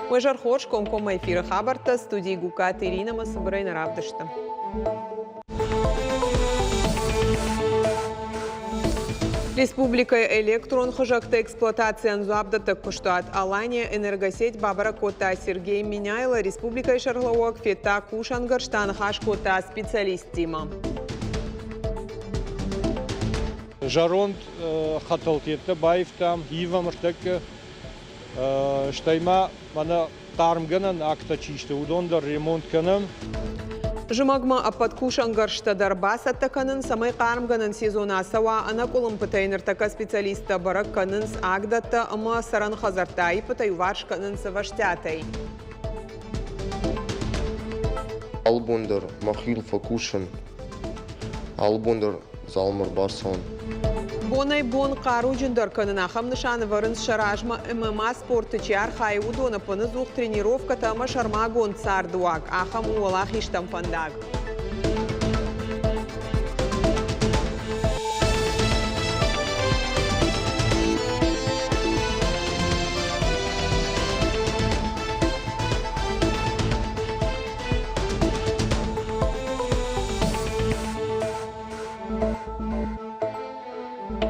Уежар хош комкома эфира хабарта студии Гукат Ирина Масабрайна Равдышта. Республика электрон хожакта эксплуатациян зуабдата куштуат Алания энергосеть Бабара Кота Сергей Миняйла Республика Шарлауак Фета Кушангарштан Хаш Кота специалистима. Жаронд хаталтетті байфтам, ивамыртык штайма мана тармганан акта чишті удондар ремонт канам. Жумагма апаткушангаршта дарбаса таканын самай қармганын сезона сава ана колым пытайныртака специалиста барак канын с агдата ама саран хазартай пытай варш канын саваштятай. Албондар махил факушан, албондар залмар барсон. Бонай бон қару жүндар канына хамнышаны варынс шаражма ММА спорты чар хай удона панызух тренировка тама шармагон цардуак, ахам уалах иштам фандаг.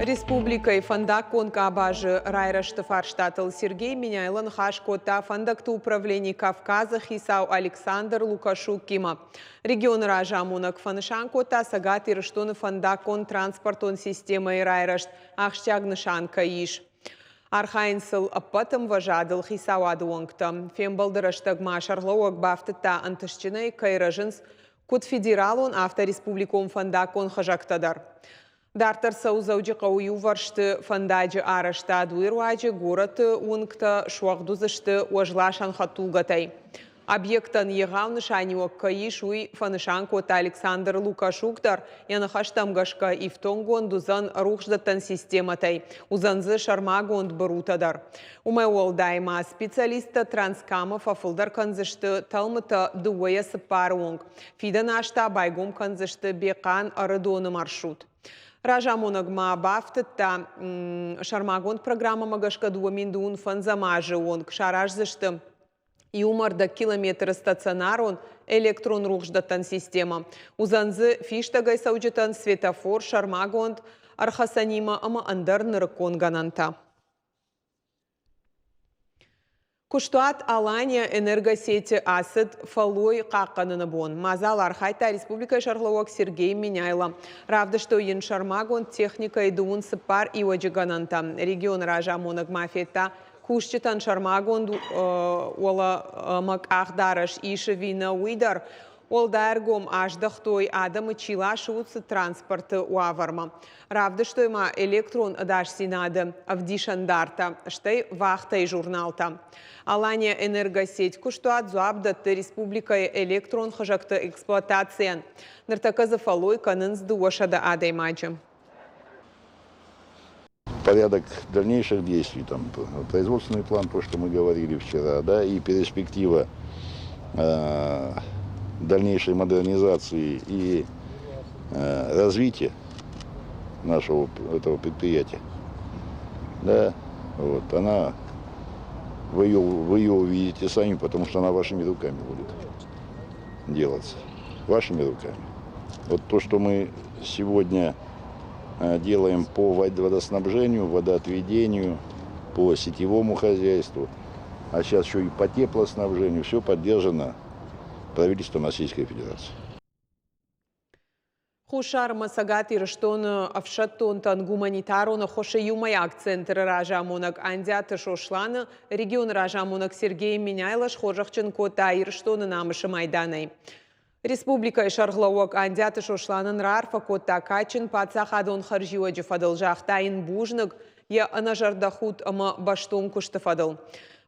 Республика и фандак конка абажы Райра Штафарштатл Сергей Миняйлан Хашкота фандакты управление Кавказа Хисау Александр Лукашук Кима. Регион Ражамунак Фанышанкота Сагат и Раштон фандак кон транспортон система и Райрашт Ахщагнышанка Иш. Архайнсыл аппатым важадыл Хисау Адуангта. Фембалдыраштагма Шарлауак Бафтыта Антышчиной Кайражинс Кут федералон автореспубликом фандак кон Хажактадар. Дартар саузауджи қауию варшты фандаджи арашта дуирваджи город унгта шуагдузышты уажлашан хатулгатай. Объектан егал нышанио каиш уй фанышан кота Александр Лукашуктар янахаштам гашка ифтонгон дузан рухждатан систематай. Узанзы шармагонд барутадар. Умайол дайма специалиста транскамов афылдар канзышты талмыта дуая сыпарунг. Фиданашта байгом канзышты бекан арыдоны маршрут. Ражамонагма бафтыта шармагон программа магашка дуаминдун фанзамажы он кшаражзышты юмарда километр стационарон электрон рухждатан система. Узанзы фиштагай сауджетан светофор шармагонд архасанима ама андар ныркон гананта. Куштуат Алания энергосети асыд фалой қаққаныны бон. Мазал архайта Республика Шарлауак Сергей Миняйла. Равды, что ен шармагон техника и дуун сыпар и ваджигананта. Регион Ражамонаг мафета кушчетан шармагон ола мак ахдараш ише вина уидар. Олдаргом аждахтой адамы чила шутсы транспорты уаварма. Равды, что има электрон адаш синады авдишандарта, штай вахта и журналта. Алания энергосеть куштуат зуабдатты республика электрон хажакта эксплуатациян. Нартака зафалой канынс дуашада адаймаджи. Порядок дальнейших действий, там, производственный план, то, что мы говорили вчера, да, и перспектива дальнейшей модернизации и развития нашего этого предприятия, да, вот, она, вы ее увидите сами, потому что она вашими руками будет делаться, вашими руками. Вот то, что мы сегодня делаем по водоснабжению, водоотведению, по сетевому хозяйству, а сейчас еще и по теплоснабжению, все поддержано правительством Российской Федерации. Хушар масагати раштон авшаттон тан гуманитарон хоше юмаяк центр Ражамонак андят шошлана регион Ражамонак Сергей Миняйлаш хожахчен кота ирштон намышы майданай. Республика Шарлауак андят шошланын рарфа кота качын пацахадон харжио джифадыл жахтайын бужнык я анажардахут ама баштон куштафадыл.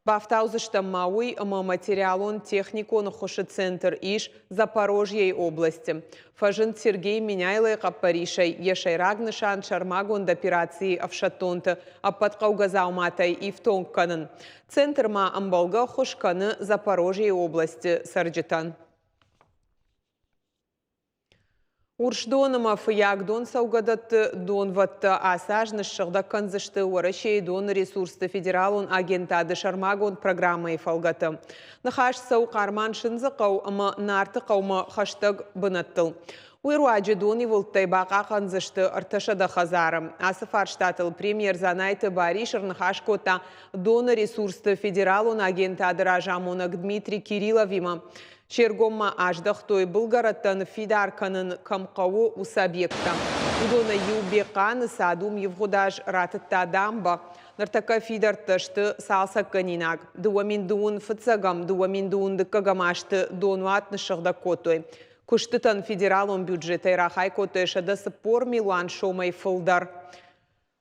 Бафтаузышта мауи ама материалон техникон хоше центр иш Запорожьей области. Фажин Сергей Миняйлай капаришай ешай рагнышан шармагон операции авшатонты апаткаугазауматай и втонг канын. Центр ма амбалга хошканы Запорожьей области сарджитан. Уршдоныма фияк дон саугадатты дон ватты асажны шығда канзышты орышей дон ресурсты федералун агентады шармагон программы фалгаты. Нахаш сау қарман шынзы қау ама нарты қаума хаштаг бынаттыл. Уйруаджи дони волттай бақа канзышты арташада хазарым. Асы фарштатыл премьер занайты баришыр нахашкота дон ресурсты федералун агентады ражамонак Дмитрий Кирилловима. Чергомма аждахтой Булгараттан фидарканын камқауы усабекта. Удона юбеканы садум евгудаж ратытта дамба. Нартака фидартышты салса канинаг. Дуамин дуун фыцагам, дуамин дуун дыкагамашты донуатны шығда котой. Куштытан федералон бюджеты рахай котой шадасы пор милуан шомай фылдар.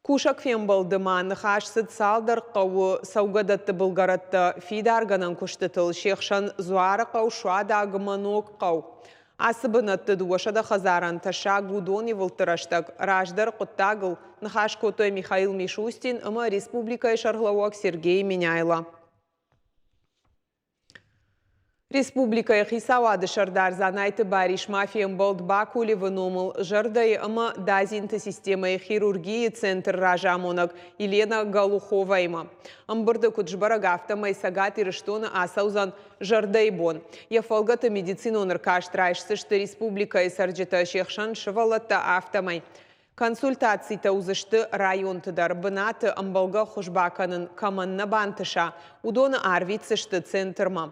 Кушак фембалдыма нахашсыд салдар қауы саугадатты Булгаратты фидарганан куштытыл шекшан зуары қау шуадагыма ног қау. Асыбынатты дуашада хазаран таша гудони вылтыраштаг раждар құттагыл нахаш котой Михаил Мишустин ама республика шарглауак Сергей Миняйла. Республика Хисауады шардар занайты бариш мафиям болд бакули выномыл жырдай ама дазинты системы хирургии центр ражамонак Елена Галуховайма. Амбырды куджбараг автомай сагат ирыштоны асаузан жырдай бон. Ефалгаты медицину ныркаш трайшсышты республика сарджита шехшан шывалатта автомай. Консультацийта узышты районтыдар бынаты амбалга хушбаканын каманна бантыша. Удоны арвицышты центрма.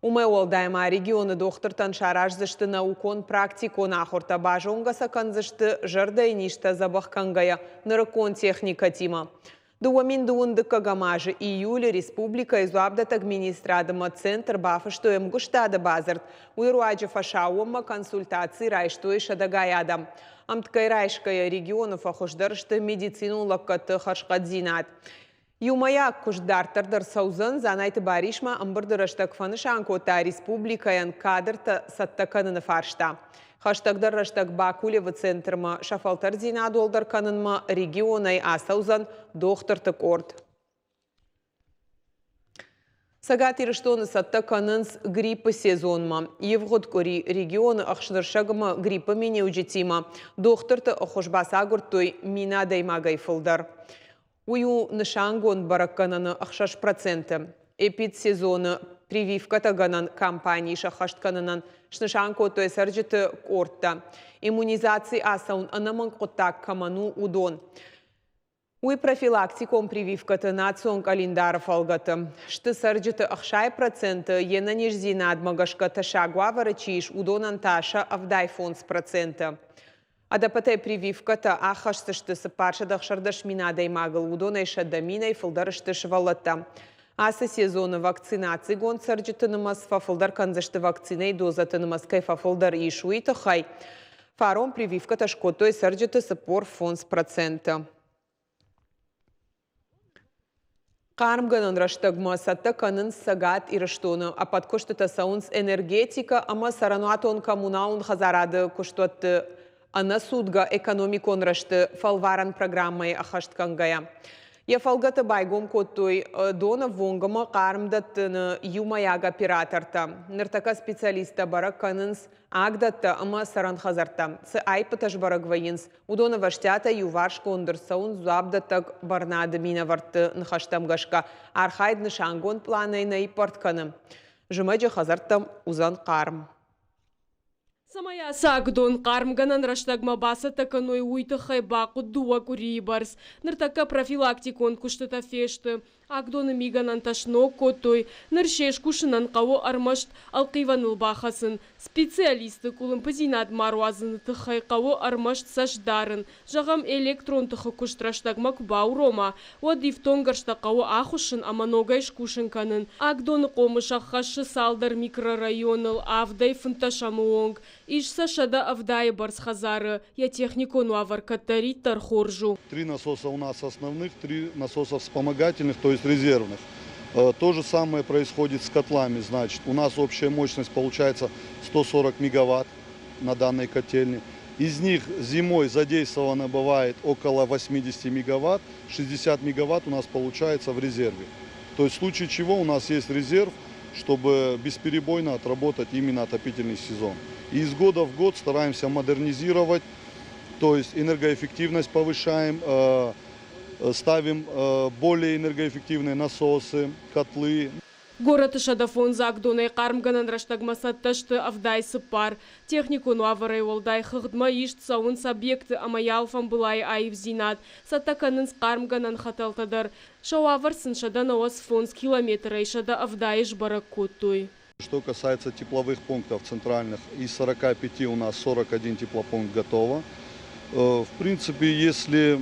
Умай олдайма регионы доктортан шаражзышты наукон практикон ахорта бажонгаса канзышты жырдай ништа забахкангая нырыкон техника тима. Дуамин дуындыка гамажы июль республика изуабдатаг министрадыма центр бафышто эмгуштады базарт. Уйруаджи фашауыма консультации райштой шадагаядам. Амткай райшкая регионов ахушдарышты медицину лаккаты хашкадзинат. Юмаяк куждартардар саузын занайты баришма амбырдырыштак фанышанкота республикаян кадрта саттаканыны фаршта. Хаштагдар раштак бакулевы центрма шафалтар зина долдар канынма регионай асаузан дохтартык орд. Сагат ирыштоны саттаканынс гриппы сезонма. Евгодкори регионы ахшдыршагыма гриппы мене уджетима. Дохтарты ахушбасагуртой минадаймагай фылдар. Ую нышангон бараккананы 60%. Эпидсезоны прививката ганан кампании шахаштканынан шнышанко той сарджиты кортта. Иммунизации асаун анаман коттак каману удон. Уй профилактиком прививката национ календар фалгата. Шты сарджиты 60% ена нежзина адмагашка таша гуаварачиш удонан таша авдай фонс процента. Адапатай прививката ахаштышты сыпаршадах шардаш минадай магыл удонай шадаминай фылдарышты швалата. Асы сезоны вакцинации гон сарджитынымас фафылдар канзышты вакцинай дозатынымас кай фафылдар ишуиты хай. Фаром прививката шкотой сарджиты сыпор фонс процента. Кармганын раштагма сатта канын сагат ирыштоны. Апат коштыта саунс энергетика, ама сарануатон коммунаун хазарады коштуатты ана судга экономикон рашты фалваран программай ахашткангая. Я фалгата байгом коттой дона вонгама кармдаттыны юмаяг операторта. Ныртака специалиста барак канынс агдатта ама саран хазарта. Сы айпыташ барак вайынс. Удона ваштята юварш кондырсаун зуабдаттак барнады минаварты нхаштамгашка. Архайдны шангон планайна и портканы. Жымаджи хазартам узан карм. Самая сагдон кармганан раштагма баса таканой уйты хайбаку дуа курибарс. Ныртака профилактикон куштата фешты. Агдоны миганан ташно котой. Ныршеш кушынан каво армашт алкиваныл бахасын. Специалисты кулым пазинат маруазын тыхай каво армашт саждарын. Жагам электрон тыхы куштраштагма кубау рома. Уадифтонгаршта каво ахушын аманогайш кушынканын. Агдоны комыша хашы салдар микрорайоныл авдай фынташамуонг. Иш сашада авдай барс хазары. Я техникону аваркатари тархоржу. 3 насоса у нас основных, 3 насоса вспомогательных, то есть резервных. То же самое происходит с котлами. Значит, у нас общая мощность получается 140 мегаватт на данной котельне. Из них зимой задействовано бывает около 80 мегаватт, 60 мегаватт у нас получается в резерве. То есть в случае чего у нас есть резерв чтобы бесперебойно отработать именно отопительный сезон. И из года в год стараемся модернизировать, то есть энергоэффективность повышаем, ставим более энергоэффективные насосы, котлы. Город Шадафон за Агдоной Кармганан Раштагмасатташты Авдай Сыпар. Технику Нуаварай Волдай Хагдма Ишт Саунс объекты Амаялфам Былай Айв Зинат. Сатаканын с Кармганан Хаталтадар. Шауавар Сыншадан Оас Фонс километра Ишада Авдаиш Баракутуй. Что касается тепловых пунктов центральных, из 45 у нас 41 теплопункт готово. В принципе, если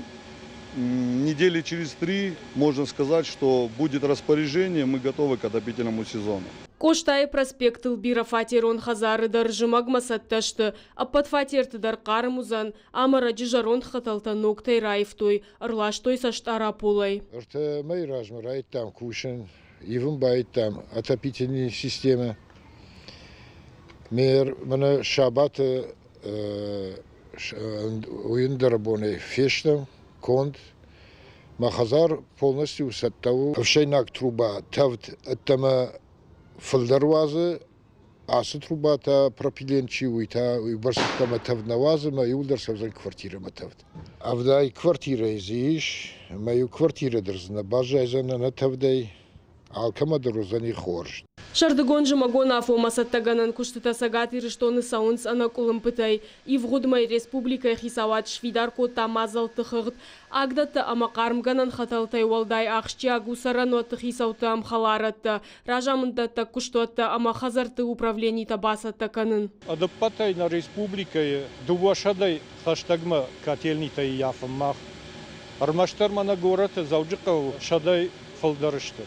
недели через 3 можно сказать, что будет распоряжение, мы готовы к отопительному сезону. Коштай проспект Илбира Фатерон Хазары Даржимаг Масатташты, а под Фатертыдар Кармузан, Амара Джижарон Хаталтанок Тайраевтой, Орлаштой Саштарапулай. Это мои размеры, там кушен, и вымбает там отопительные системы. Мне шаббат уиндербоны фештам. Конд, Махазар полностью саттау. Овшейнак труба, тавд это фалдарвазы, асы труба та пропиленчи уйта, уйбарсаттама тавднавазы, ма юлдар савзан квартира матавд. Авдай квартира изиш, мою квартира дерзна, бажайзана на тавдай, алкама дерзани хорш. Шардыгон жымагон афо масаттаганан куштыта сагат ирыштоны саунс анакулым пытай. И в Гудмай республика хисават швидар кота мазал тыхыгт. Агдата амакармганан хаталтай валдай ахшчи агусаранот хисаута амхаларатта. Ражамындата куштотта амахазарты управлений табасатта канын. Адапатай на республика дувашадай хаштагма котельнита и яфаммах. Армаштармана город зауджикав шадай фалдарышты.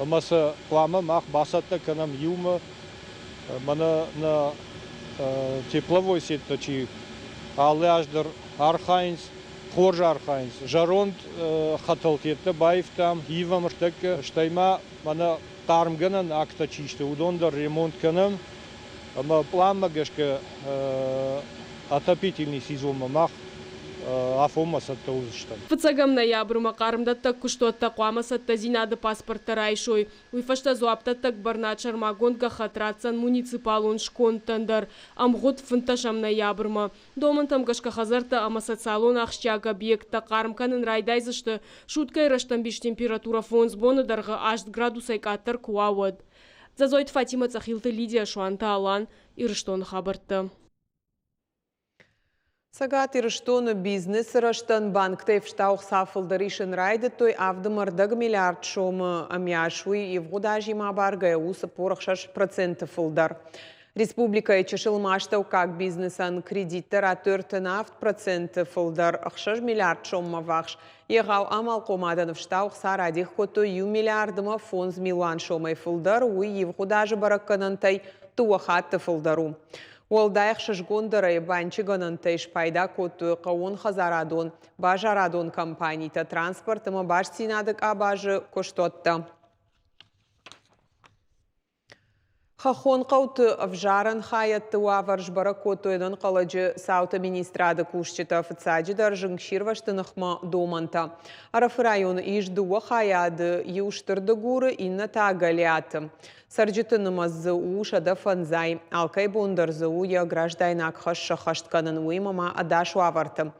Маса плама мах басата канам юма мана на тепловой сеточи алаждар архайнс хоржа архайнс жаронд хаталтетта баев там ивам ртак штайма мана тармганан акта чиште удондар ремонт канам ама плама гашка отопительный сезон мах афомасатта узыштан. Фыцагам ноябрь макарымдатта куштотта куамасатта зинады паспорта райшой. Уйфашта зуаптаттак барначар магонга хатрацан муниципалун шконтандар. Амгот фынташам ноябрьма. Домантам гашка хазарта амасацалон ахщаг объекта кармканын райдайзышты. Шуткай раштамбиш температура фонс боны дарга 8 градусай каттар куауад. Зазойт Фатима Цахилты Лидия Шуанта Алан ирыштон хабарты. Сагат ирыштоны бизнес раштан банктай вштаух сафылдаришын райды той авдымырдаг миллиард шомы амяшуй и вгудажи мабаргая усы 46% фылдар. Республика чешылмаштау как бизнесан кредиттер атөртін 4% фылдар 6 миллиард шомма вахш. Егау амал комадан вштаух сарадих кото ю миллиардыма фонз милуан шомай фылдар уй и вгудажи баракканантай туахатты фылдару. Уалдайх шашгондары банчиганын тайш пайда коту қауын хазарадон, бажарадон компанийта транспортыма баш синадык абажы коштотта. Хахон қауты авжаран хаятты уаварж баракоту еден қаладжы саута министрады кушчета официаджи даржың ширваштынықма доманта. Арафы районы иждуа хаяды еуштырды гуры инна тагалиаты. Сарджитынымазы ушада фанзай, алкай бондарзы уя граждайнак хашша хаштканын уймама адашу аварты.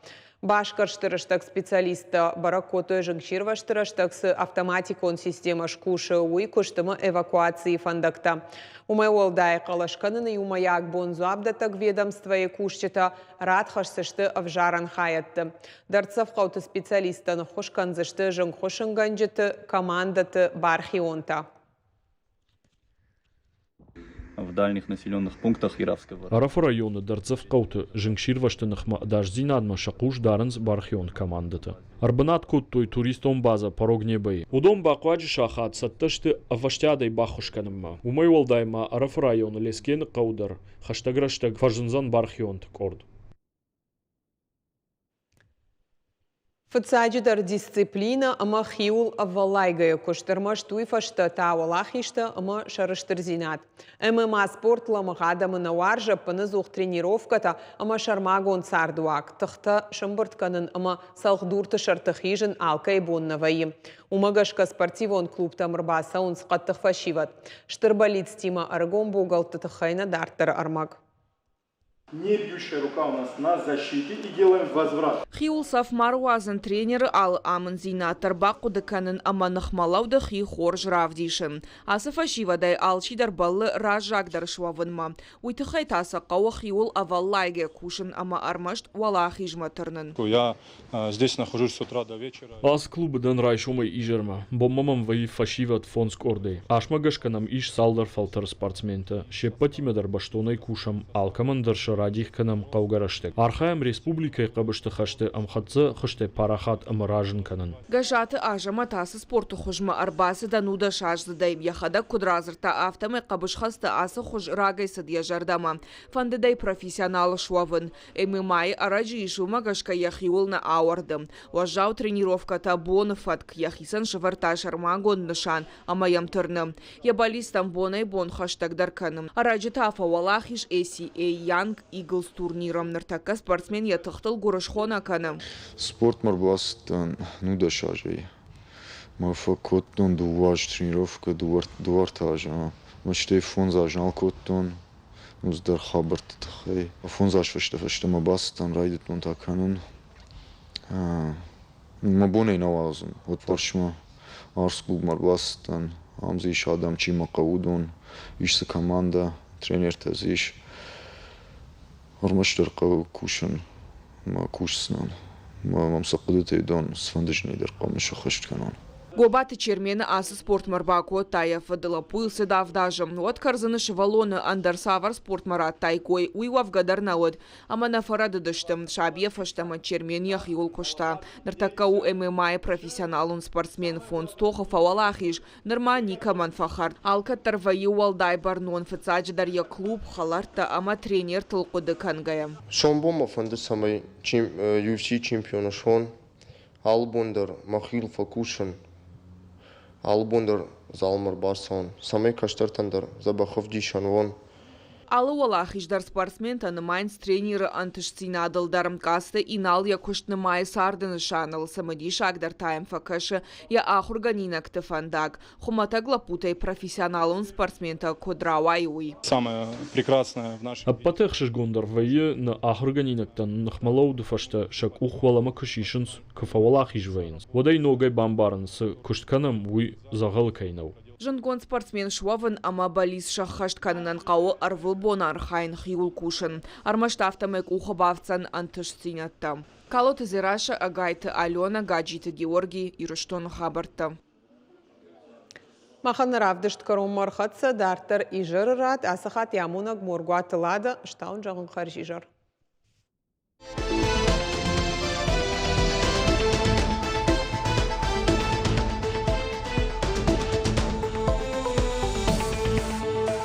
Башкарштырыштак специалиста баракоты жыңширваштырыштак с автоматикон система шкушы уй куштымы эвакуации фандакта. Умай олдай қалашканын и умаяк бонзу абдатак ведомства и кушчета радхашсышты авжаран хаятты. Дарцав қауты специалистаны хошканзышты жың хошынганжыты командаты бархионта. В дальних населенных пунктах Яровского. Арафы районы Дарцев қауты жыңширваштынықма даждинадма шақуш дарынз бархион командаты. Арбанат куттой туристом база порог небай. Удом бақуаджи шахат сатташты аваштядай бахушканымма. Умай олдайма арафы районы лескені қаудар. Хаштаграштаг фаржынзан бархион тікорд. Фыцаджидар дисциплина ама хиул авалайгая куштырмаш туйфашта тауалахишта ама шарыштырзинат. ММА спортла мағадамы науаржа пынызух тренировката ама шармагон цардуак. Тыхта шымбыртканын ама салхдурты шартыхижын алкай боннавайы. Умагашка спортивон клубта мырбаса он сқаттық фашиват. Штырбалит стима аргон бугалты тыхайна дартар армаг. Не бьющая рука у нас на защите и делаем возврат. Хиулсав Маруазен тренер ал аманзина тарбаку деканын аманахмалауда хи хорж равдишин. Асафашивадай алчидар баллы ражагдар швавынма. Уйтыхай таса қауа хиул аваллайге кушын ама армашт валахижматырнын. Я здесь нахожусь с утра до вечера. Аз клубдан райшумай ижерма. Боммамам ваи фашиват фонск ордей. Ашмагашканам иш салдар фалтар спортсмента. Шеппатимедар баштонай кушам алкамандар радихканам қаугараштек. Архаям республикай қабышты хашты амхатцы хышты парахат амаражын канан. Гажаты ажама тасы спорту хужма арбасы дануда шажзыдай. Яхада кудразырта автомай қабышхасты асы хуж рагайсы дия жардама. Фандыдай профессионалы шуавын. ММА араджи ишума гашка яхиул на ауардым. Важау тренировка табон фатк яхисан шаварта шармагон нышан амаям турным. Ябалистам бонай бон хаштаг дарканым. Араджи тафа валахиш ACA Young Eagles турниром нартака спортсмен ятыхтыл гурышхона каным. Спорт марбастан нуда шажей. Мафа коттон дуваж тренировка дуартажа. Мачтей фонзаж алкоттон. Нуздар хабарт тахей. Фонзаж фашта мабастан райдет монтаканун. Мабоней навазун. Вот паршма арсклуб марбастан. Амзиш адам чима каудон. Ишса команда. Тренер тазиш. Армаштар қау кушан, ма кушснан, ма мамсақудет эйдан сфандыжней дар қамыша хашт канан. Гобаты чермена асы спорт марбако таяф дылапуился давдажым. Вот карзаны шевалоны андерсавар спорт марат тайкой уйвав гадар наод. Ама на фарады дыштым шабьев аштама чермен яхиул кушта. Нартакау ММА профессионалун спортсмен фон стохов ауалахиш. Нырмани каман фахарт. Алкаттар вайюал дайбар нон фацадждар я клуб халарта ама тренер тылқуды кангая. Шомбома фанды самай UFC чемпиона шон. Албондар махил факушан. Албондар залмар барсон. Самай каштартандар забахов дишан вон. Алы уалахишдар спортсмен танымайнс тренеры антышцина адылдарым касты инал я куштны май сардыны шаныл самади шагдар тайм факашы я ахурганина ктыфандак. Хуматагла путай профессионалун спортсмента кудрауай уй. Самое прекрасное в нашей... Аппатехшиш гондар вайы на ахурганинактан нахмалауды фашта шак ухвалама кашишынс кафавалахиш вайнс. Водай ногай бамбарынс куштканам уй загал кайнау. Жангон спортсмен шуавын ама балис шахашт канынан қауы арвыл бонар хайн хиул кушын. Армашта автомек ухабавцан антышцинатта. Калоты зираша агайты Алена гаджиты Георгий Ируштон хабарта. Махан равдышт каром мархатса дартар ижыр рад асахат ямунаг моргуатылады штаун жағын қаржижар.